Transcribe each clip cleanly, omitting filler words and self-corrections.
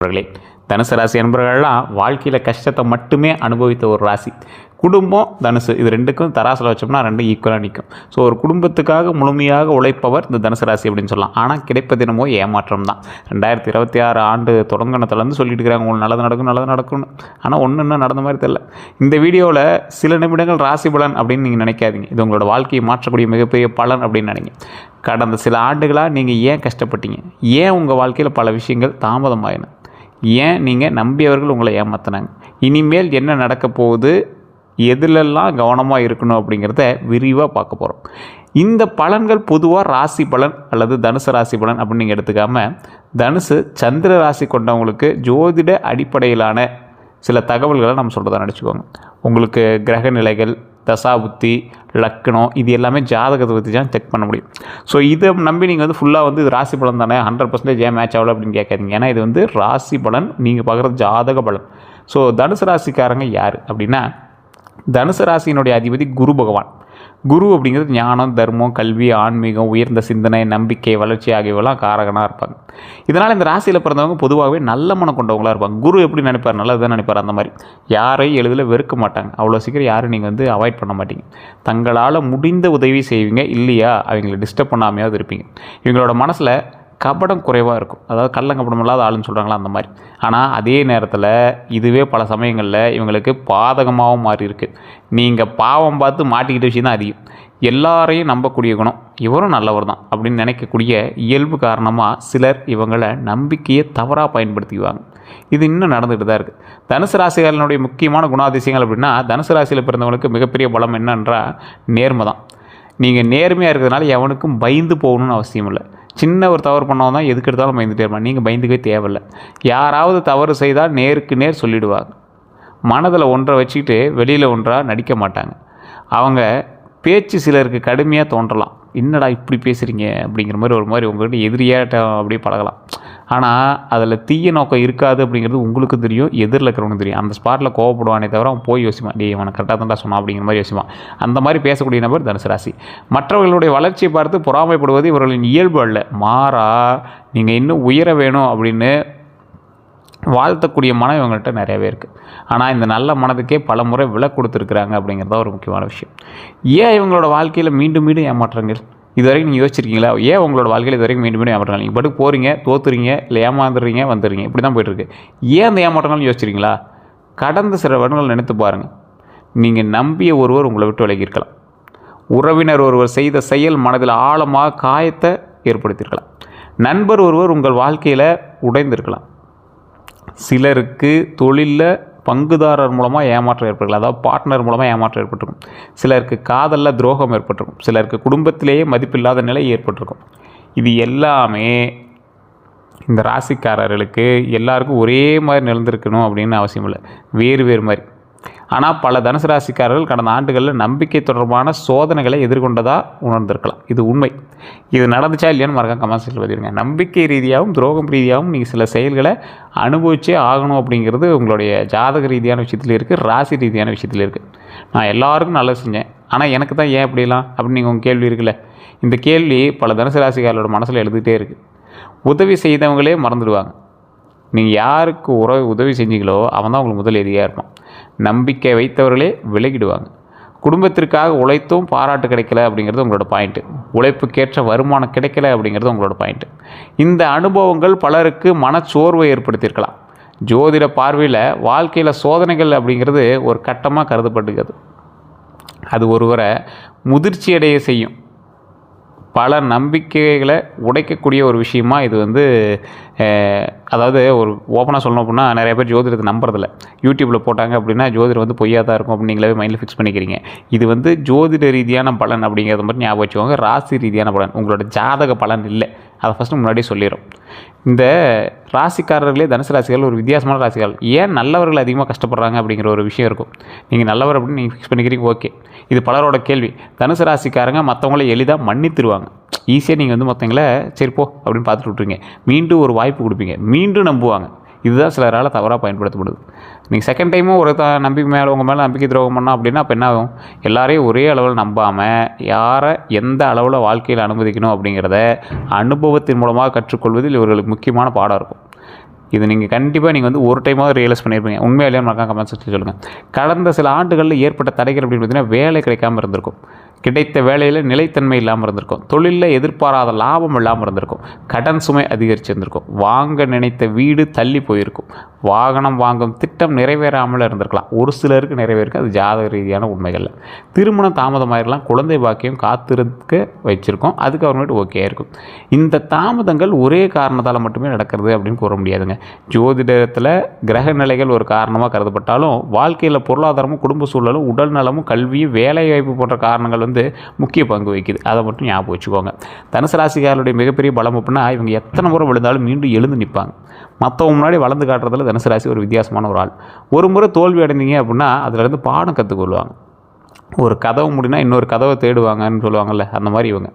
நண்பர்களே, தனுசு ராசி என்பவர்கள்லாம் வாழ்க்கையில் கஷ்டத்தை மட்டுமே அனுபவித்த ஒரு ராசி. குடும்பம் தனுசு இது ரெண்டுக்கும் தராசில் வச்சோம்னா ரெண்டும் ஈக்குவலாக நிற்கும். ஸோ ஒரு குடும்பத்துக்காக முழுமையாக உழைப்பவர் இந்த தனுசு ராசி அப்படின்னு சொல்லலாம். ஆனால் கிடைப்பது என்னமோ ஏமாற்றம் தான். 2026 ஆண்டு தொடங்கினத்துலேருந்து சொல்லிட்டு இருக்கிறாங்க உங்களுக்கு நல்லது நடக்கும்னு. ஆனால் ஒன்று இன்னும் நடந்த மாதிரி தெரியல. இந்த வீடியோவில் சில நிமிடங்கள் ராசி பலன் அப்படின்னு நீங்கள் நினைக்காதீங்க. இது உங்களோட வாழ்க்கையை மாற்றக்கூடிய மிகப்பெரிய பலன் அப்படின்னு நினைங்க. கடந்த சில ஆண்டுகளாக நீங்கள் ஏன் கஷ்டப்பட்டீங்க, ஏன் உங்கள் வாழ்க்கையில் பல விஷயங்கள் தாமதமாயின, ஏன் நீங்கள் நம்பியவர்கள் உங்களை ஏமாற்றினாங்க, இனிமேல் என்ன நடக்க போகுது, எதுலெல்லாம் கவனமாக இருக்கணும் அப்படிங்கிறத விரிவாக பார்க்க போகிறோம். இந்த பலன்கள் பொதுவாக ராசி பலன் அல்லது தனுசு ராசி பலன் அப்படின்னு நீங்கள் எடுத்துக்காமல் தனுசு சந்திர ராசி கொண்டவங்களுக்கு ஜோதிட அடிப்படையிலான சில தகவல்களை நம்ம சொல்கிறதா நினச்சிக்கோங்க. உங்களுக்கு கிரக நிலைகள், தசாபுத்தி, லக்கணம் இது எல்லாமே ஜாதகத்தை பற்றி தான் செக் பண்ண முடியும். ஸோ இதை நம்பி நீங்கள் ஃபுல்லாக இது ராசி பலன் தானே 100% ஏன் மேட்ச் ஆகல அப்படின்னு கேட்காதீங்க. ஏன்னா இது ராசி பலன், நீங்கள் பார்க்குறது ஜாதக பலன். ஸோ தனுசு ராசிக்காரங்க யார் அப்படின்னா, தனுசு ராசியினுடைய அதிபதி குரு பகவான். குரு அப்படிங்கிறது ஞானம், தர்மம், கல்வி, ஆன்மீகம், உயர்ந்த சிந்தனை, நம்பிக்கை, வளர்ச்சி ஆகியவெல்லாம் காரகனாக இருப்பாங்க. இதனால் இந்த ராசியில் பிறந்தவங்க பொதுவாகவே நல்ல மனம் கொண்டவங்களாக இருப்பாங்க. குரு எப்படி நினைப்பார், நல்லது தான் நினைப்பார். அந்த மாதிரி யாரையும் எளிதில் வெறுக்க மாட்டாங்க. அவ்வளோ சீக்கிரம் யாரும் நீங்கள் அவாய்ட் பண்ண மாட்டீங்க. தங்களால் முடிந்த உதவி செய்வீங்க, இல்லையா அவங்களை டிஸ்டர்ப் பண்ணாமையாவது இருப்பீங்க. இவங்களோட மனசில் கபடம் குறைவாக இருக்கும். அதாவது கள்ளங்கபடம் இல்லாத ஆளுன்னு சொல்கிறாங்களா அந்த மாதிரி. ஆனால் அதே நேரத்தில் இதுவே பல சமயங்களில் இவங்களுக்கு பாதகமாகவும் மாறி இருக்குது. நீங்கள் பாவம் பார்த்து மாட்டிக்கிட்ட விஷயம் தான் அதிகம். எல்லாரையும் நம்பக்கூடிய குணம், இவரும் நல்லவர் தான் அப்படின்னு நினைக்கக்கூடிய இயல்பு காரணமாக சிலர் இவங்களை நம்பிக்கையை தவறாக பயன்படுத்திக்குவாங்க. இது இன்னும் நடந்துகிட்டு தான் இருக்குது. தனுசு ராசிகளினுடைய முக்கியமான குணாதிசயங்கள் அப்படின்னா, தனுசு ராசியில் பிறந்தவங்களுக்கு மிகப்பெரிய பலம் என்னன்றால் நேர்மை தான். நீங்கள் நேர்மையாக இருக்கிறதுனால எவனுக்கும் பயந்து போகணும்னு அவசியம் இல்லை. சின்ன ஒரு தவறு பண்ணவங்க தான் எதுக்கு எடுத்தாலும் பயந்துகிட்டே இருப்பாங்க. நீங்கள் பயந்துக்கவே தேவையில்லை. யாராவது தவறு செய்தால் நேருக்கு நேர் சொல்லிவிடுவாங்க. மனதில் ஒன்றை வச்சுக்கிட்டு வெளியில் ஒன்றாக நடிக்க மாட்டாங்க. அவங்க பேச்சு சிலருக்கு கடுமையாக தோன்றலாம். என்னடா இப்படி பேசுகிறீங்க அப்படிங்கிற மாதிரி ஒரு மாதிரி உங்கள்கிட்ட எதிரியாட்ட அப்படியே பழகலாம். ஆனால் அதில் தீய நோக்கம் இருக்காது அப்படிங்கிறது உங்களுக்கும் தெரியும், எதிரில் இருக்கிறவனுக்கு தெரியும். அந்த ஸ்பாட்டில் கோவப்படுவானே தவிர அவன் போய் யோசிப்பான், டே அவனை கரெக்டாக தான்டா சொன்னான் அப்படிங்கிற மாதிரி யோசிப்பான். அந்த மாதிரி பேசக்கூடிய நபர் தனுசு ராசி. மற்றவர்களுடைய வளர்ச்சியை பார்த்து பொறாமைப்படுவது இவர்களின் இயல்பு அல்ல. மாறா நீங்கள் இன்னும் உயர வேணும் அப்படின்னு வாழ்த்தக்கூடிய மனம் இவங்கள்ட்ட நிறையவே இருக்குது. ஆனால் இந்த நல்ல மனதுக்கே பல முறை விலை கொடுத்துருக்குறாங்க அப்படிங்கிறத ஒரு முக்கியமான விஷயம். ஏன் இவங்களோட வாழ்க்கையில் மீண்டும் மீண்டும் ஏமாற்றங்கள் இது வரைக்கும் நீங்கள் யோசிச்சிருக்கீங்களா? ஏன் உங்களோட வாழ்க்கையில் இது வரைக்கும் மீண்டும் மீண்டும் ஏமாற்றங்கள்? நீங்கள் பாட்டுக்கு போகிறீங்க, தோற்றுறீங்க, இல்லை ஏமாந்துடுறீங்க, வந்துடுறீங்க, இப்படி தான் போய்ட்டுருக்கு. ஏன் அந்த ஏமாற்றங்கள்னு யோசிச்சிருக்கீங்களா? கடந்த சில வருடங்கள் நினைத்து பாருங்கள். நீங்கள் நம்பிய ஒருவர் உங்களை விட்டு விலகி இருக்கலாம். உறவினர் ஒருவர் செய்த செயல் மனதில் ஆழமாக காயத்தை ஏற்படுத்தியிருக்கலாம். நண்பர் ஒருவர் உங்கள் வாழ்க்கையில் உடைந்திருக்கலாம். சிலருக்கு தொழிலில் பங்குதாரர் மூலமாக ஏமாற்றம் ஏற்பட்டிருக்கலாம், அதாவது பார்ட்னர் மூலமாக ஏமாற்றம் ஏற்பட்டிருக்கும். சிலருக்கு காதலில் துரோகம் ஏற்பட்டிருக்கும். சிலருக்கு குடும்பத்திலேயே மதிப்பில்லாத நிலை ஏற்பட்டிருக்கும். இது எல்லாமே இந்த ராசிக்காரர்களுக்கு எல்லாருக்கும் ஒரே மாதிரி நிலந்திருக்கணும் அப்படின்னு அவசியம் இல்லை, வேறு வேறு மாதிரி. ஆனால் பல தனுசு ராசிக்காரர்கள் கடந்த ஆண்டுகளில் நம்பிக்கை தொடர்பான சோதனைகளை எதிர்கொண்டதாக உணர்ந்திருக்கலாம். இது உண்மை. இது நடந்துச்சா இல்லையான்னு மறக்காம கமெண்ட்ஸில் பதிவிடுங்க. நம்பிக்கை ரீதியாகவும் துரோகம் ரீதியாகவும் நீங்கள் சில செயல்களை அனுபவிச்சே ஆகணும் அப்படிங்கிறது உங்களுடைய ஜாதக ரீதியான விஷயத்தில் இருக்குது, ராசி ரீதியான விஷயத்தில் இருக்குது. நான் எல்லாருக்கும் நல்லது செஞ்சேன், ஆனால் எனக்கு தான் ஏன் இப்படிலாம் அப்படின்னு நீங்கள் உங்கள் கேள்வி இருக்குல்ல. இந்த கேள்வி பல தனுசு ராசிக்காரர்களோட மனசில் எழுதிட்டே இருக்குது. உதவி செய்தவங்களே மறந்துடுவாங்க. நீங்கள் யாருக்கு உதவி செஞ்சீங்களோ அவன் தான் உங்களுக்கு முதல் எதிரியாக இருப்பான். நம்பிக்கை வைத்தவர்களே விலகிடுவாங்க. குடும்பத்திற்காக உழைத்தும் பாராட்டு கிடைக்கல அப்படிங்கிறது உங்களோட பாயிண்ட்டு. உழைப்புக்கேற்ற வருமானம் கிடைக்கல அப்படிங்கிறது உங்களோட பாயிண்ட்டு. இந்த அனுபவங்கள் பலருக்கு மனச்சோர்வை ஏற்படுத்தியிருக்கலாம். ஜோதிட பார்வையில் வாழ்க்கையில் சோதனைகள் அப்படிங்கிறது ஒரு கட்டமாக கருதப்பட்டுக்கிறது. அது ஒருவரை முதிர்ச்சி அடைய செய்யும். பல நம்பிக்கைகளை உடைக்கக்கூடிய ஒரு விஷயமா இது அதாவது ஒரு ஓப்பனாக சொல்லணும் அப்படின்னா, நிறைய பேர் ஜோதிடத்தை நம்புறதில்ல. யூடியூப்பில் போட்டாங்க அப்படின்னா ஜோதிடம் பொய்யாக தான் இருக்கும் அப்படின்னு நீங்களே மைண்டில் ஃபிக்ஸ் பண்ணிக்கிறீங்க. இது ஜோதிட ரீதியான பலன் அப்படிங்கிறத மட்டும் ஞாபகம் வச்சுக்கோங்க. ராசி ரீதியான பலன், உங்களோட ஜாதக பலன் இல்லை. அதை ஃபஸ்ட்டு முன்னாடியே சொல்லிடும். இந்த ராசிக்காரர்களே தனுசு ராசிகள் ஒரு வித்தியாசமான ராசிகள். ஏன் நல்லவர்கள் அதிகமாக கஷ்டப்படுறாங்க அப்படிங்கிற ஒரு விஷயம் இருக்கும். நீங்கள் நல்லவர் அப்படின்னு நீங்கள் ஃபிக்ஸ் பண்ணிக்கிறீங்க, ஓகே. இது பலரோட கேள்வி. தனுசு ராசிக்காரங்க மற்றவங்கள எளிதாக மன்னித்துருவாங்க. ஈஸியாக நீங்கள் மற்றவங்கள சரி போ அப்படின்னு பார்த்துட்டு விட்ருங்க. மீண்டும் ஒரு வாய்ப்பு கொடுப்பீங்க, மீண்டும் நம்புவாங்க. இதுதான் சிலரால் தவறாக பயன்படுத்தப்படுது. நீங்கள் செகண்ட் டைமும் ஒரு நம்பிக்கை மேலே உங்கள் மேலே நம்பிக்கை துரோகம் பண்ணால் அப்படின்னா அப்போ என்ன ஆகும்? எல்லாரையும் ஒரே அளவில் நம்பாமல் யாரை எந்த அளவில் வாழ்க்கையில் அனுமதிக்கணும் அப்படிங்கிறத அனுபவத்தின் மூலமாக கற்றுக்கொள்வதில் இவர்களுக்கு முக்கியமான பாடம் இருக்கும். இது நீங்கள் கண்டிப்பாக நீங்கள் வந்து ஒரு டைமாவது ரியலைஸ் பண்ணியிருப்பீங்க. உண்மையாக இல்லையா மறக்காம கமெண்ட் செக்ஷனில் சொல்லுங்கள். கடந்த சில ஆண்டுகளில் ஏற்பட்ட தடைகள் அப்படின்னு பார்த்தீங்கன்னா, வேலை கிடைக்காமல் இருந்திருக்கும், கிடைத்த வேலையில் நிலைத்தன்மை இல்லாமல் இருந்திருக்கும், தொழிலில் எதிர்பாராத லாபம் இல்லாமல் இருந்திருக்கும், கடன் சுமை அதிகரிச்சிருந்திருக்கும், வாங்க நினைத்த வீடு தள்ளி போயிருக்கும், வாகனம் வாங்கும் திட்டம் நிறைவேறாமல் இருந்திருக்கலாம். ஒரு சிலருக்கு நிறைவேறிருக்கு, அது ஜாதக ரீதியான உண்மைகள். திருமணம் தாமதமாயிடலாம், குழந்தை பாக்கியம் காத்திருக்க வச்சுருக்கோம், அதுக்கு அப்புறமேட்டு ஓகே இருக்கும். இந்த தாமதங்கள் ஒரே காரணத்தால் மட்டுமே நடக்கிறது அப்படின்னு கூற முடியாதுங்க. ஜோதிடத்தில் கிரக நிலைகள் ஒரு காரணமாக கருதப்பட்டாலும், வாழ்க்கையில் பொருளாதாரமும் குடும்ப சூழலும் உடல் நலமும் கல்வியும் வேலைவாய்ப்பு போன்ற காரணங்கள் முக்கிய பங்கு வகிக்குது. அதை மட்டும் ஞாபகம் வச்சுக்கோங்க. தனுசு ராசிக்காரருடைய மிகப்பெரிய பலம் அப்படின்னா, இவங்க எத்தனை முறை விழுந்தாலும் மீண்டும் எழுந்து நிற்பாங்க. மற்றவங்க முன்னாடி வளர்ந்து காட்டுறதுல தனுசு ராசி ஒரு வித்தியாசமான ஒரு ஆள். ஒரு முறை தோல்வி அடைந்தீங்க அப்படின்னா அதுலேருந்து பாடம் கற்றுக்கொள்வாங்க. ஒரு கதவு முடினா இன்னொரு கதவை தேடுவாங்கன்னு சொல்லுவாங்கள்ல, அந்த மாதிரி இவங்க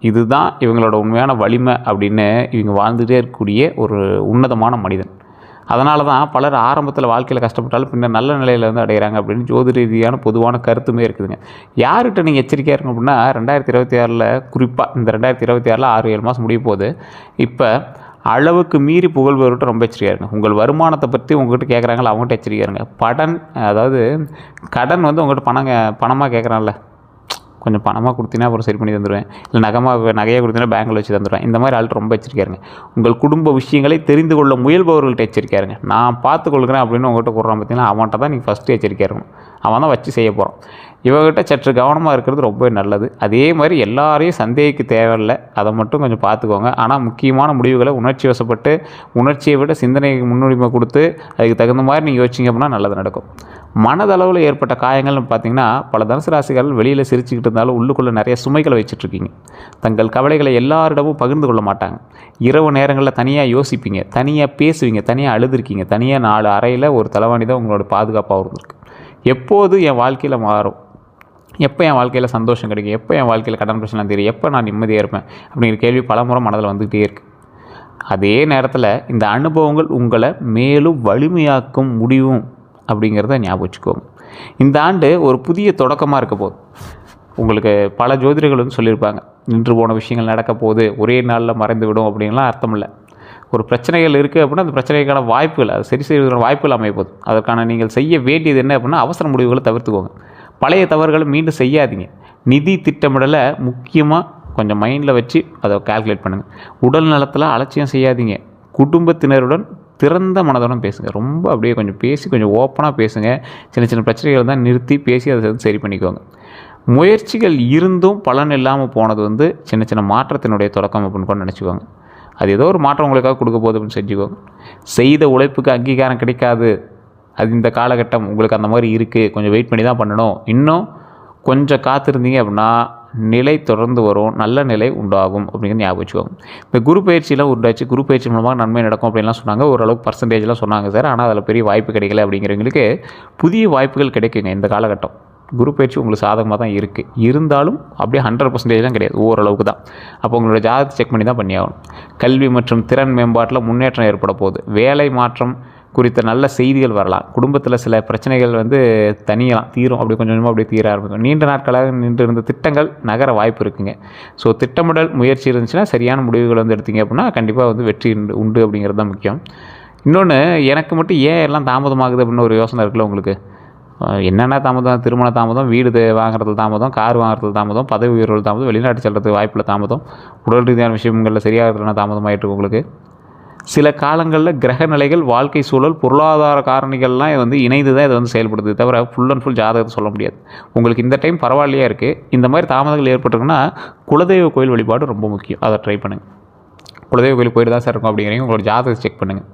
இதுதான் இவங்களோட உண்மையான வலிமை அப்படின்னு இவங்க வாழ்ந்துகிட்டே இருக்கக்கூடிய ஒரு உன்னதமான மனிதன். அதனால தான் பலர் ஆரம்பத்தில் வாழ்க்கையில் கஷ்டப்பட்டாலும் பின்னர் நல்ல நிலையில் வந்து அடைகிறாங்க அப்படின்னு ஜோதி ரீதியான பொதுவான கருத்துமே இருக்குதுங்க. யார்கிட்ட நீங்கள் எச்சரிக்கையாக இருக்கணும் அப்படின்னா, 2026 குறிப்பாக இந்த 2026 6-7 மாதம் முடிய போகுது. இப்போ அளவுக்கு மீறி புகழ்பவர்கிட்ட ரொம்ப எச்சரிக்கையாக இருங்க. உங்கள் வருமானத்தை பற்றி உங்கள்கிட்ட கேட்குறாங்களா, அவங்ககிட்ட எச்சரிக்கையாக இருங்க. கடன் வந்து உங்கள்கிட்ட பணமாக கேட்குறான்ல, கொஞ்சம் பணமாக கொடுத்தீங்கன்னா அப்புறம் சரி பண்ணி தந்துடுவேன், இல்லை நகையாக கொடுத்தீங்கன்னா பேங்கில் வச்சு தந்துடுவேன். இந்த மாதிரி ஆள்கிட்ட ரொம்ப எச்சரிக்கையாக இருங்க. உங்கள் குடும்ப விஷயங்களை தெரிந்து கொள்ள முயல்பவர்கள்ட்ட எச்சரிக்கையாக இருங்க. நான் பார்த்துக்கொள்கிறேன் அப்படின்னு உங்கள்கிட்ட கூடுறான் பார்த்தீங்கன்னா, அவன்கிட்ட தான் நீங்கள் ஃபஸ்ட்டு எச்சரிக்கையாக இருக்கணும். அவன் தான் வச்சு செய்ய போகிறான். இவங்ககிட்ட சற்று கவனமாக இருக்கிறது ரொம்ப நல்லது. அதே மாதிரி எல்லாரையும் சந்தேகிக்க தேவையில்லை, அதை மட்டும் கொஞ்சம் பார்த்துக்கோங்க. ஆனால் முக்கியமான முடிவுகளை உணர்ச்சி வசப்பட்டு உணர்ச்சியை விட சிந்தனைக்கு முன்னுரிமை கொடுத்து அதுக்கு தகுந்த மாதிரி நீங்கள் யோசிச்சிங்க அப்படின்னா நல்லது நடக்கும். மனதளவில் ஏற்பட்ட காயங்கள்னு பார்த்தீங்கன்னா, பல தனுசு ராசிக்காரர்கள் வெளியில் சிரிச்சுக்கிட்டு இருந்தாலும் உள்ளுக்குள்ளே நிறைய சுமைகளை வச்சுட்ருக்கீங்க. தங்கள் கவலைகளை எல்லாரிடமும் பகிர்ந்து கொள்ள மாட்டாங்க. இரவு நேரங்களில் தனியாக யோசிப்பீங்க, தனியாக பேசுவீங்க, தனியாக அழுதுருக்கீங்க. தனியாக 4 அறையில் ஒரு தலைவாணி தான் உங்களோட பாதுகாப்பாக இருந்திருக்கு. எப்போது என் வாழ்க்கையில் மாறும், எப்போ என் வாழ்க்கையில் சந்தோஷம் கிடைக்கும், எப்போ என் வாழ்க்கையில் கடன் பிரச்சனை தெரியும், எப்போ நான் நிம்மதியாக இருப்பேன் அப்படிங்கிற கேள்வி பலமுறை மனதில் வந்துகிட்டே இருக்குது. அதே நேரத்தில் இந்த அனுபவங்கள் உங்களை மேலும் வலிமையாக்கும் முடியும் அப்படிங்கிறத ஞாபகம் வச்சுக்கோங்க. இந்த ஆண்டு ஒரு புதிய தொடக்கமாக இருக்க போகுது. உங்களுக்கு பல ஜோதிடர்கள் வந்து சொல்லியிருப்பாங்க, நின்று போன விஷயங்கள் நடக்க போகுது, ஒரே நாளில் மறைந்து விடும் அப்படின்லாம் அர்த்தம் இல்லை. ஒரு பிரச்சனைகள் இருக்குது அப்படின்னா அந்த பிரச்சனைக்கான வாய்ப்புகள், அது சரி செய்வதற்கான வாய்ப்புகள் அமைய போகுது. அதற்கான நீங்கள் செய்ய வேண்டியது என்ன அப்படின்னா, அவசர முடிவுகளை தவிர்த்துக்கோங்க. பழைய தவறுகளை மீண்டும் செய்யாதீங்க. நிதி திட்டமிடலை முக்கியமாக கொஞ்சம் மைண்டில் வச்சு அதை கால்குலேட் பண்ணுங்கள். உடல் நலத்தில் அலட்சியம் செய்யாதீங்க. குடும்பத்தினருடன் திறந்த மனதுடன் பேசுங்க. ரொம்ப அப்படியே கொஞ்சம் கொஞ்சம் ஓப்பனாக பேசுங்க. சின்ன சின்ன பிரச்சனைகள் தான் நிறுத்தி பேசி அதை சரி பண்ணிக்கோங்க. முயற்சிகள் இருந்தும் பலன் இல்லாமல் போனது வந்து சின்ன சின்ன மாற்றத்தினுடைய தொடக்கம் அப்படின்னு கூட நினச்சிக்கோங்க. அது ஏதோ ஒரு மாற்றம் உங்களுக்காக கொடுக்க போகுது அப்படின்னு செஞ்சுக்கோங்க. செய்த உழைப்புக்கு அங்கீகாரம் கிடைக்காது, அது இந்த காலகட்டம் உங்களுக்கு அந்த மாதிரி இருக்குது, கொஞ்சம் வெயிட் பண்ணி தான் பண்ணணும். இன்னும் கொஞ்சம் காத்திருந்தீங்க அப்படின்னா நிலை தொடர்ந்து வரும், நல்ல நிலை உண்டாகும் அப்படிங்கிறது ஞாபகம் வச்சுக்கோங்க. இப்போ குரு பயிற்சியெலாம் உண்டாச்சு, குரு பயிற்சி மூலமாக நன்மை நடக்கும் அப்படின்லாம் சொன்னாங்க. ஓரளவுக்கு பர்சன்டேஜ்லாம் சொன்னாங்க சார். ஆனால் அதில் பெரிய வாய்ப்பு கிடைக்கல அப்படிங்கிறவங்களுக்கு புதிய வாய்ப்புகள் கிடைக்குங்க இந்த காலகட்டம். குரு பயிற்சி உங்களுக்கு சாதகமாக தான் இருக்குது. இருந்தாலும் அப்படியே 100% கிடையாது, ஓரளவுக்கு தான். அப்போ உங்களோட ஜாதகத்தை செக் பண்ணி தான் பண்ணியாகணும். கல்வி மற்றும் திறன் மேம்பாட்டில் முன்னேற்றம் ஏற்பட போகுது. வேலை மாற்றம் குறித்த நல்ல செய்திகள் வரலாம். குடும்பத்தில் சில பிரச்சனைகள் வந்து தனியலாம், தீரும், அப்படி கொஞ்சம் கொஞ்சமாக அப்படியே தீர ஆரம்பிக்கும். நீண்ட நாட்களாக நின்று இருந்த திட்டங்கள் நகர வாய்ப்பு இருக்குங்க. ஸோ திட்டமிடல் முயற்சி இருந்துச்சுன்னா சரியான முடிவுகள் வந்து எடுத்தீங்க அப்படின்னா கண்டிப்பாக வந்து வெற்றி உண்டு அப்படிங்கிறது தான் முக்கியம். இன்னொன்று, எனக்கு மட்டும் ஏன் எல்லாம் தாமதமாகுது அப்படின்னு ஒரு யோசனை இருக்குல்ல உங்களுக்கு. என்னென்ன தாமதம், திருமண தாமதம், வீடு வாங்குறதுல தாமதம், கார் வாங்குறதுல தாமதம், பதவி உயர்வுகள் தாமதம், வெளிநாட்டு செல்றதுக்கு வாய்ப்பில் தாமதம், உடல் ரீதியான விஷயங்களில் சரியாகிறதுனா தாமதமாகிட்டு உங்களுக்கு. சில காலங்களில் கிரக நிலைகள், வாழ்க்கை சூழல், பொருளாதார காரணிகள்லாம் வந்து இணைந்து தான் இதை வந்து செயல்படுது, தவிர ஃபுல் அண்ட் ஃபுல் ஜாதகத்தை சொல்ல முடியாது. உங்களுக்கு இந்த டைம் பரவாயில்லையா இருக்குது. இந்த மாதிரி தாமதங்கள் ஏற்பட்டிருக்குன்னா குலதெய்வ கோயில் வழிபாடு ரொம்ப முக்கியம். அதை ட்ரை பண்ணுங்கள். குலதெய்வ கோயில் போய்ட்டு தான் சார் இருக்கும் அப்படிங்கிறீங்க, உங்களோட ஜாதகத்தை செக் பண்ணுங்கள்.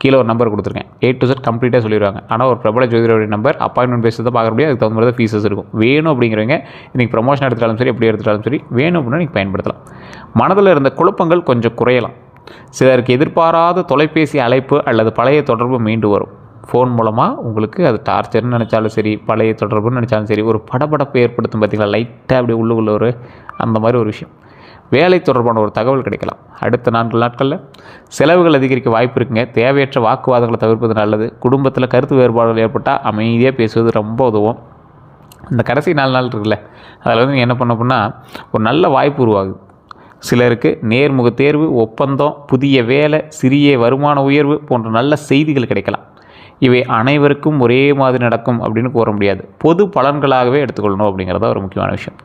கீழே ஒரு நம்பர் கொடுத்துருக்கேன், A to Z கம்ப்ளீட்டாக சொல்லிடுவாங்க. ஆனால் ஒரு பிரபல ஜோதிடருடைய நம்பர், அப்பாயின்மெண்ட் பேஸில் தான் பார்க்க முடியாது. அதுக்கு தகுந்த மாதிரி தான் ஃபீஸஸ் இருக்கும். வேணும் அப்படிங்கிறவங்க இன்றைக்கி ப்ரொமோஷன் எடுத்துட்டாலும் சரி, எப்படி எடுத்துட்டாலும் சரி, வேணும் அப்படின்னா நீங்கள் பயன்படுத்தலாம். மனதில் இருந்த குழப்பங்கள் கொஞ்சம் குறையலாம். சிலருக்கு எதிர்பாராத தொலைபேசி அழைப்பு அல்லது பழைய தொடர்பு மீண்டு வரும். ஃபோன் மூலமாக உங்களுக்கு அது டார்ச்சர்னு நினச்சாலும் சரி, பழைய தொடர்புன்னு நினச்சாலும் சரி, ஒரு படபடப்பை ஏற்படுத்தும் பார்த்தீங்களா, லைட்டாக அப்படி உள்ளுக்குள்ள ஒரு அந்த மாதிரி ஒரு விஷயம். வேலை தொடர்பான ஒரு தகவல் கிடைக்கலாம். அடுத்த 4 நாட்களில் செலவுகள் அதிகரிக்க வாய்ப்பு இருக்குங்க. தேவையற்ற வாக்குவாதங்களை தவிர்ப்பது நல்லது. குடும்பத்தில் கருத்து வேறுபாடுகள் ஏற்பட்டால் அமைதியாக பேசுவது ரொம்ப உதவும். இந்த கடைசி 4 நாள் இருக்குல்ல, அதில் வந்து நீங்கள் என்ன பண்ண அப்படின்னா ஒரு நல்ல வாய்ப்பு உருவாகுது. சிலருக்கு நேர்முக தேர்வு, ஒப்பந்தம், புதிய வேலை, சிறிய வருமான உயர்வு போன்ற நல்ல செய்திகள் கிடைக்கலாம். இவை அனைவருக்கும் ஒரே மாதிரி நடக்கும் அப்படின்னு கூற முடியாது. பொது பலன்களாகவே எடுத்துக்கொள்ளணும் அப்படிங்கிறத ஒரு முக்கியமான விஷயம்.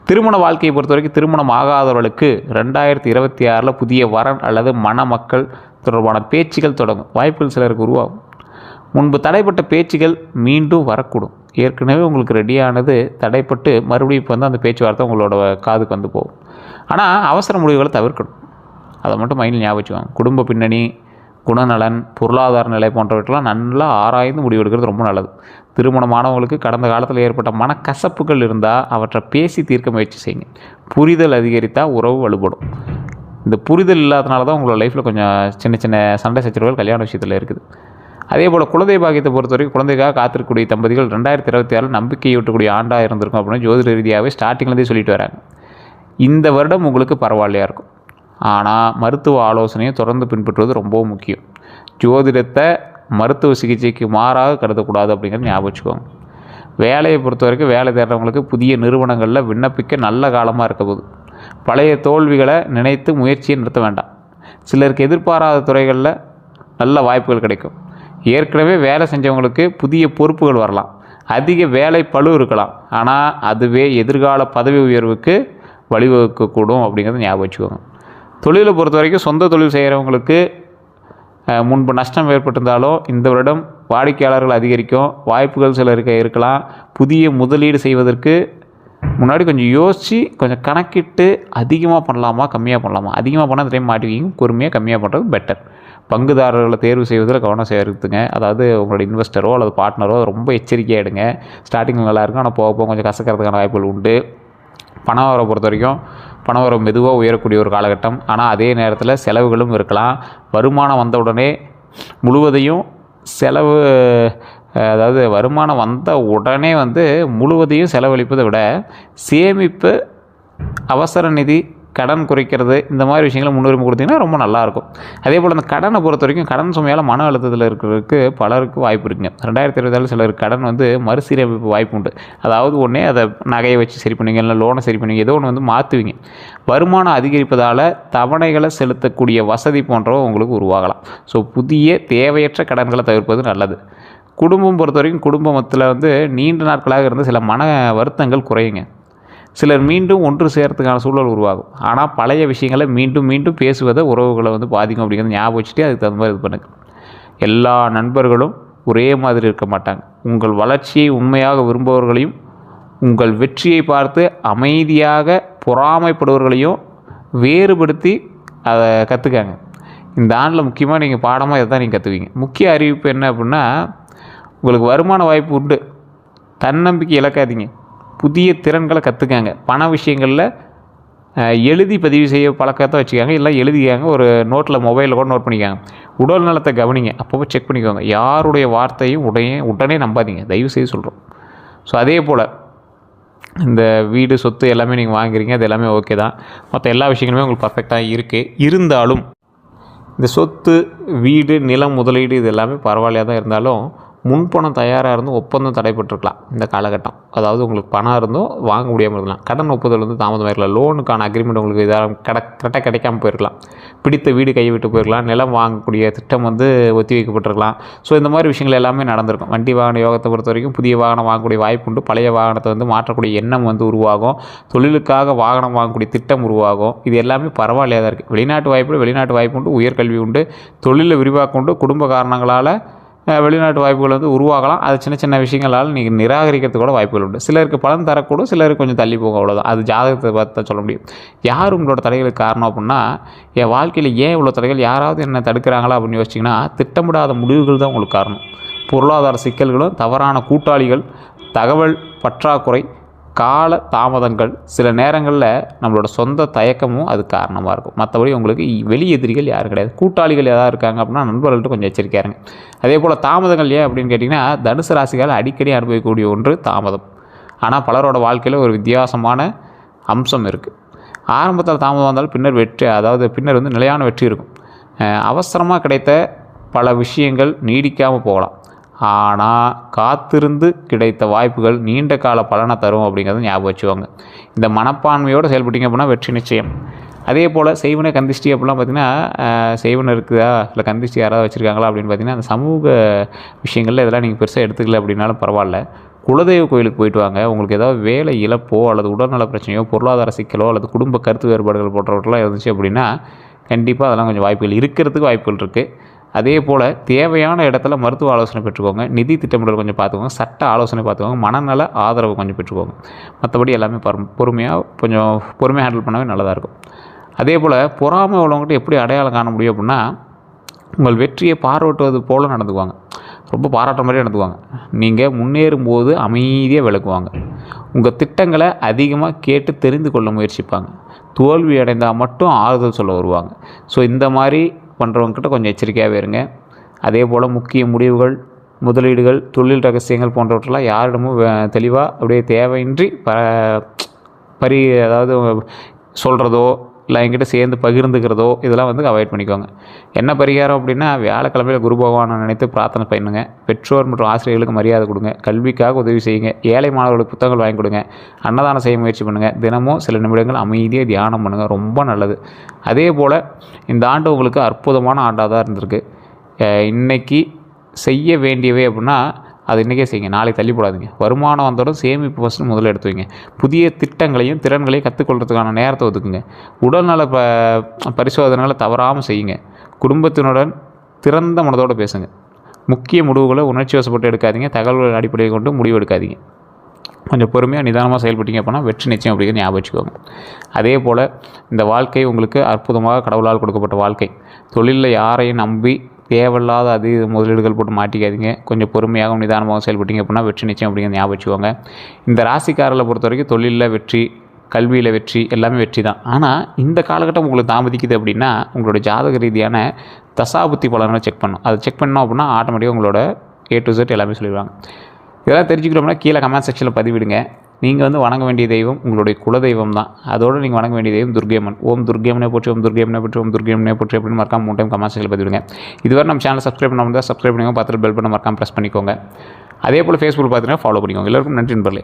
திருமண வாழ்க்கையை பொறுத்த வரைக்கும் திருமணம் ஆகாதவர்களுக்கு 2026 புதிய வரன் அல்லது மணமக்கள் தொடர்பான பேச்சுகள் தொடங்கும். வாய்ப்புகள் சிலருக்கு உருவாகும். முன்பு தடைப்பட்ட பேச்சுகள் மீண்டும் வரக்கூடும். ஏற்கனவே உங்களுக்கு ரெடியானது தடைப்பட்டு மறுபடியும் இப்போ வந்து அந்த பேச்சுவார்த்தை உங்களோட காதுக்கு வந்து போகும். ஆனால் அவசர முடிவுகளை தவிர்க்கணும். அதை மட்டும் மைண்டில் ஞாபகம் வச்சுக்கோங்க. குடும்ப பின்னணி, குணநலன், பொருளாதார நிலை போன்றவற்றெல்லாம் நல்லா ஆராய்ந்து முடிவெடுக்கிறது ரொம்ப நல்லது. திருமணமானவங்களுக்கு கடந்த காலத்தில் ஏற்பட்ட மனக்கசப்புகள் இருந்தால் அவற்றை பேசி தீர்க்க முயற்சி செய்யுங்க. புரிதல் அதிகரித்தால் உறவு வலுப்படும். இந்த புரிதல் இல்லாதனால தான் உங்களோட லைஃப்பில் கொஞ்சம் சின்ன சின்ன சண்டை சச்சரவுகள் கல்யாண விஷயத்தில் இருக்குது. அதே போல் குழந்தை பாக்கியத்தை பொறுத்த வரைக்கும் குழந்தைக்காக காத்திருக்கக்கூடிய தம்பதிகள் 2026 நம்பிக்கையூட்டக்கூடிய ஆண்டாக இருந்திருக்கும் அப்படின்னு ஜோதிட ரீதியாகவே ஸ்டார்டிங்லேருந்தே சொல்லிட்டு வராங்க. இந்த வருடம் உங்களுக்கு பரவாயில்லையாக இருக்கும். ஆனால் மருத்துவ ஆலோசனையை தொடர்ந்து பின்பற்றுவது ரொம்பவும் முக்கியம். ஜோதிடத்தை மருத்துவ சிகிச்சைக்கு மாறாக கருதக்கூடாது அப்படிங்கிறது ஞாபகம் வச்சுக்கோங்க. வேலையை பொறுத்த வரைக்கும் வேலை தேடுறவங்களுக்கு புதிய நிறுவனங்களில் விண்ணப்பிக்க நல்ல காலமாக இருக்க போகுது. பழைய தோல்விகளை நினைத்து முயற்சியை நிறுத்த வேண்டாம். சிலருக்கு எதிர்பாராத துறைகளில் நல்ல வாய்ப்புகள் கிடைக்கும். ஏற்கனவே வேலை செஞ்சவங்களுக்கு புதிய பொறுப்புகள் வரலாம். அதிக வேலை பளு இருக்கலாம். ஆனால் அதுவே எதிர்கால பதவி உயர்வுக்கு வழிவகுக்கக்கூடும் அப்படிங்கிறத ஞாபகம் வச்சுக்கோங்க. தொழிலை பொறுத்த வரைக்கும் சொந்த தொழில் செய்கிறவங்களுக்கு முன்பு நஷ்டம் ஏற்பட்டிருந்தாலும் இந்த வருடம் வாடிக்கையாளர்கள் அதிகரிக்கும். வாய்ப்புகள் சிலருக்கு இருக்கலாம். புதிய முதலீடு செய்வதற்கு முன்னாடி கொஞ்சம் யோசித்து கொஞ்சம் கணக்கிட்டு அதிகமாக பண்ணலாமா கம்மியாக பண்ணலாமா. அதிகமாக பண்ணால் டைம் மாட்டிக்கிங்க. பொறுமையாக கம்மியாக பண்ணுறது பெட்டர். பங்குதாரர்களை தேர்வு செய்வதில் கவனம் செலுத்துங்க. அதாவது உங்களோட இன்வெஸ்டரோ அல்லது பார்ட்னரோ ரொம்ப எச்சரிக்கையாக எடுங்க. ஸ்டார்டிங்கில் நல்லாயிருக்கும், ஆனால் போக போக கொஞ்சம் கசக்கிறதுக்கான வாய்ப்புகள் உண்டு. பண வரவை பொறுத்த வரைக்கும் பண வரவு மெதுவாக உயரக்கூடிய ஒரு காலகட்டம். ஆனால் அதே நேரத்தில் செலவுகளும் இருக்கலாம். வருமானம் வந்த உடனே முழுவதையும் செலவு, அதாவது வருமானம் வந்த உடனே முழுவதையும் செலவழிப்பதை விட சேமிப்பு, அவசர நிதி, கடன் குறைக்கிறது, இந்த மாதிரி விஷயங்களை முன்னுரிமை கொடுத்தீங்கன்னா ரொம்ப நல்லாயிருக்கும். அதே போல் அந்த கடனை பொறுத்த வரைக்கும் கடன் சுமையால் மன அழுத்தத்தில் இருக்கிறதுக்கு பலருக்கு வாய்ப்பு இருக்குங்க. 2026 சிலருக்கு கடன் மறுசீரமைப்பு வாய்ப்பு உண்டு. அதாவது ஒன்றே அதை நகையை வச்சு சரி பண்ணுவீங்க, இல்லை லோனை சரி பண்ணுவீங்க, ஏதோ ஒன்று மாற்றுவீங்க. வருமானம் அதிகரிப்பதால் தவணைகளை செலுத்தக்கூடிய வசதி போன்றவை உங்களுக்கு உருவாகலாம். ஸோ புதிய தேவையற்ற கடன்களை தவிர்ப்பது நல்லது. குடும்பம் பொறுத்த வரைக்கும் குடும்பத்தில் நீண்ட நாட்களாக இருந்து சில மன வருத்தங்கள் குறையுங்க. சிலர் மீண்டும் ஒன்று சேர்த்துக்கான சூழல் உருவாகும். ஆனால் பழைய விஷயங்களை மீண்டும் மீண்டும் பேசுவதை உறவுகளை பாதிக்கும் அப்படிங்கிறத ஞாபகம் வச்சுட்டு அதுக்கு தகுந்த மாதிரி இது பண்ணுங்கள். எல்லா நண்பர்களும் ஒரே மாதிரி இருக்க மாட்டாங்க. உங்கள் வளர்ச்சியை உண்மையாக விரும்புபவர்களையும் உங்கள் வெற்றியை பார்த்து அமைதியாக பொறாமைப்படுபவர்களையும் வேறுபடுத்தி அதை கற்றுக்காங்க. இந்த ஆண்டில் முக்கியமாக நீங்கள் பாடமாக இதை தான் நீங்கள் கற்றுவீங்க. முக்கிய அறிவிப்பு என்ன அப்படின்னா, உங்களுக்கு வருமான வாய்ப்பு உண்டு. தன்னம்பிக்கை இழக்காதீங்க. புதிய திறன்களை கற்றுக்காங்க. பண விஷயங்களில் எழுதி பதிவு செய்ய பழக்கத்தை வச்சுக்காங்க. இல்லை எழுதிக்காங்க, ஒரு நோட்டில் மொபைலில் கூட நோட் பண்ணிக்காங்க. உடல் நலத்தை கவனிங்க. அப்பப்போ செக் பண்ணிக்கோங்க. யாருடைய வார்த்தையும் உடனே நம்பாதீங்க, தயவு செய்து சொல்கிறோம். ஸோ அதே போல் இந்த வீடு, சொத்து எல்லாமே நீங்கள் வாங்குறீங்க, அது எல்லாமே ஓகே தான். மற்ற எல்லா விஷயங்களுமே உங்களுக்கு பர்ஃபெக்டாக இருக்குது. இருந்தாலும் இந்த சொத்து, வீடு, நிலம், முதலீடு இது எல்லாமே பரவாயில்லையாக தான் இருந்தாலும் முன்பணம் தயாராக இருந்தும் ஒப்பந்தம் தடைப்பட்டிருக்கலாம் இந்த காலகட்டம். அதாவது உங்களுக்கு பணம் இருந்தும் வாங்க முடியாமல் இருக்கலாம். கடன் ஒப்புதல் தாமதமாக இருக்கலாம். லோனுக்கான அக்ரிமெண்ட் உங்களுக்கு இதாக கரெக்டாக கிடைக்காமல் போயிருக்கலாம். பிடித்த வீடு கைவிட்டு போயிருக்கலாம். நிலம் வாங்கக்கூடிய திட்டம் ஒத்தி வைக்கப்பட்டிருக்கலாம். ஸோ இந்த மாதிரி விஷயங்கள் எல்லாமே நடந்திருக்கும். வண்டி வாகன யோகத்தை பொறுத்த வரைக்கும் புதிய வாகனம் வாங்கக்கூடிய வாய்ப்பு உண்டு. பழைய வாகனத்தை மாற்றக்கூடிய எண்ணம் உருவாகும். தொழிலுக்காக வாகனம் வாங்கக்கூடிய திட்டம் உருவாகும். இது எல்லாமே பரவாயில்லையாக தான் இருக்குது. வெளிநாட்டு வாய்ப்பு உண்டு. உயர்கல்வி உண்டு. தொழிலில் விரிவாக்கம் உண்டு. குடும்ப காரணங்களால் வெளிநாட்டு வாய்ப்புகள் உருவாகலாம். அது சின்ன சின்ன விஷயங்களால் நீங்கள் நிராகரிக்கிறதுக்கு கூட வாய்ப்புகள் உண்டு. சிலருக்கு பலன் தரக்கூடும், சிலருக்கு கொஞ்சம் தள்ளி போகும். அவ்வளோதான். அது ஜாதகத்தை பார்த்து தான் சொல்ல முடியும். யார் உங்களோட தடைகளுக்கு காரணம் அப்படின்னா, என் வாழ்க்கையில் ஏன் இவ்வளோ தடைகள், யாராவது என்ன தடுக்கிறாங்களா அப்படின்னு யோசிச்சிங்கன்னா, திட்டமிடாத முடிவுகள் தான் உங்களுக்கு காரணம். பொருளாதார சிக்கல்களும், தவறான கூட்டாளிகள், தகவல் பற்றாக்குறை, கால தாமதங்கள், சில நேரங்களில் நம்மளோட சொந்த தயக்கமும் அது காரணமாக இருக்கும். மற்றபடி உங்களுக்கு வெளி எதிரிகள் யாரும் கிடையாது. கூட்டாளிகள் ஏதாவது இருக்காங்க அப்படின்னா நண்பர்கள்ட்ட கொஞ்சம் எச்சரிக்கையாக இருங்க. அதே போல் தாமதங்கள் ஏன் அப்படின்னு கேட்டிங்கன்னா, தனுசு ராசிகள் அடிக்கடி அனுபவிக்கக்கூடிய ஒன்று தாமதம். ஆனால் பலரோட வாழ்க்கையில் ஒரு வித்தியாசமான அம்சம் இருக்குது. ஆரம்பத்தில் தாமதம் வந்தாலும் பின்னர் வெற்றி, அதாவது பின்னர் நிலையான வெற்றி இருக்கும். அவசரமாக கிடைத்த பல விஷயங்கள் நீடிக்காமல் போகலாம். ஆனால் காத்திருந்து கிடைத்த வாய்ப்புகள் நீண்ட கால பலனை தரும் அப்படிங்கிறத ஞாபகம் வச்சுவாங்க. இந்த மனப்பான்மையோடு செயல்பட்டீங்க அப்படின்னா வெற்றி நிச்சயம். அதே போல் செய்வன கந்திஷ்டி அப்படிலாம் பார்த்திங்கன்னா செய்வன இருக்குதா இல்லை கந்திஷ்டி யாராவது வச்சுருக்காங்களா அப்படின்னு பார்த்திங்கன்னா அந்த சமூக விஷயங்களில் இதெல்லாம் நீங்கள் பெருசாக எடுத்துக்கல அப்படின்னாலும் பரவாயில்ல. குலதெய்வ கோயிலுக்கு போயிட்டு வாங்க. உங்களுக்கு ஏதாவது வேலை இழப்போ அல்லது உடல்நல பிரச்சனையோ பொருளாதார சிக்கலோ அல்லது குடும்ப கருத்து வேறுபாடுகள் போன்றவற்றெல்லாம் இருந்துச்சு அப்படின்னா கண்டிப்பாக அதெல்லாம் கொஞ்சம் வாய்ப்புகள் இருக்கிறதுக்கு வாய்ப்புகள் இருக்குது. அதே போல் தேவையான இடத்துல மருத்துவ ஆலோசனை பெற்றுக்கோங்க. நிதி திட்டமிடல் கொஞ்சம் பார்த்துக்கோங்க. சட்ட ஆலோசனை பார்த்துக்கோங்க. மனநல ஆதரவு கொஞ்சம் பெற்றுக்கோங்க. மற்றபடி எல்லாமே கொஞ்சம் பொறுமையாக ஹேண்டில் பண்ணவே நல்லதாக இருக்கும். அதே போல் பொறாமை உள்ளவங்ககிட்ட எப்படி அடையாளம் காண முடியும் அப்படின்னா உங்கள் வெற்றியை பாராட்டுவது போல் நடந்துக்குவாங்க. ரொம்ப பாராட்டுற மாதிரி நடந்துக்குவாங்க. நீங்கள் முன்னேறும்போது அமைதியாக விளக்குவாங்க. உங்கள் திட்டங்களை அதிகமாக கேட்டு தெரிந்து கொள்ள முயற்சிப்பாங்க. தோல்வி அடைந்தால் மட்டும் ஆறுதல் சொல்ல வருவாங்க. ஸோ இந்த மாதிரி பண்ணுறவங்கக்கிட்ட கொஞ்சம் எச்சரிக்கையாகவே இருங்க. அதே போல் முக்கிய முடிவுகள், முதலீடுகள், தொழில் ரகசியங்கள் போன்றவற்றெல்லாம் யாரிடமும் தெளிவாக அப்படியே தேவையின்றி அதாவது சொல்கிறதோ இல்லை என்கிட்ட சேர்ந்து பகிர்ந்துக்கிறதோ இதெல்லாம் வந்து அவாய்ட் பண்ணிக்கோங்க. என்ன பரிகாரம் அப்படின்னா வியாழக்கிழமையில் குரு பகவானை நினைத்து பிரார்த்தனை பண்ணுங்க. பெற்றோர் மற்றும் ஆசிரியர்களுக்கு மரியாதை கொடுங்க. கல்விக்காக உதவி செய்யுங்க. ஏழை மாணவர்களுக்கு புத்தகங்கள் வாங்கி கொடுங்க. அன்னதானம் செய்ய முயற்சி பண்ணுங்கள். தினமும் சில நிமிடங்கள் அமைதியாக தியானம் பண்ணுங்கள். ரொம்ப நல்லது. அதே போல் இந்த ஆண்டு உங்களுக்கு அற்புதமான ஆண்டாக தான் இருந்திருக்கு. இன்றைக்கி செய்ய வேண்டியவை அப்படின்னா அது இன்றைக்கே செய்யுங்க. நாளைக்கு தள்ளி போடாதீங்க. வருமானம் வந்தோடும் சேமிப்பு ஃபஸ்ட்டு முதல்ல எடுத்து வைங்க. புதிய திட்டங்களையும் திறன்களையும் கற்றுக்கொள்கிறதுக்கான நேரத்தை ஒதுக்குங்க. உடல்நல பரிசோதனைகளை தவறாமல் செய்யுங்க. குடும்பத்தினுடன் திறந்த மனதோடு பேசுங்க. முக்கிய முடிவுகளை உணர்ச்சி வசப்பட்டு எடுக்காதீங்க. தகவல்கள் அடிப்படையை கொண்டு முடிவு எடுக்காதீங்க. கொஞ்சம் பொறுமையாக நிதானமாக செயல்பட்டீங்க அப்படின்னா வெற்றி நிச்சயம் அப்படிங்கிறது ஞாபகம் வச்சுக்கோங்க. அதே போல் இந்த வாழ்க்கை உங்களுக்கு அற்புதமாக கடவுளால் கொடுக்கப்பட்ட வாழ்க்கை. தொழிலில் யாரையும் நம்பி தேவையில்லாத அதிக முதலீடுகள் போட்டு மாட்டிக்காதீங்க. கொஞ்சம் பொறுமையாகவும் நிதானமாகவும் செயல்பட்டீங்க அப்படின்னா வெற்றி நிச்சயம் அப்படிங்கிறது ஞாபகம் வச்சுக்கோங்க. இந்த ராசிக்காரர்களை பொறுத்த வரைக்கும் தொழிலில் வெற்றி, கல்வியில் வெற்றி, எல்லாமே வெற்றி தான். ஆனால் இந்த காலகட்டம் உங்களுக்கு தாமதிக்குது அப்படின்னா உங்களோட ஜாதக ரீதியான தசாபுத்தி பலனை செக் பண்ணணும். அதை செக் பண்ணோம் அப்படின்னா ஆட்டோமேட்டிக்காக உங்களோட A to Z எல்லாமே சொல்லிடுவாங்க. இதெல்லாம் தெரிஞ்சுக்கிறோம்னா கீழே கமெண்ட் செக்ஷனில் பதிவிடுங்க. நீங்கள் வந்து வணங்க வேண்டிய தெய்வம் உங்களுடைய குலதெய்வம் தான். அதோடு நீங்கள் வணங்க வேண்டிய தெய்வம் துர்க்கையம்மன். ஓம் துர்க்கையம்மனை போற்றி, ஓம் துர்க்கையம்மனை போற்றி, ஓம் துர்க்கையம்மனை போற்றி அப்படின்னு மறக்காம 3 டைம் கமெண்ட் செக்ஷனில் பதிவிடுங்க. இதுவரை நம்ம சேனலை சப்ஸ்கிரைப் பண்ணாமல் தான் சப்ஸ்கிரைப் பண்ணிக்கோங்க. பார்த்துட்டு பெல் பண்ண மறக்காம ப்ரெஸ் பண்ணிக்கோங்க. அதே போல் ஃபேஸ்புக் பார்த்தீங்கன்னா ஃபாலோ பண்ணிக்கோங்க. எல்லாருக்கும் நன்றி நண்பர்களே.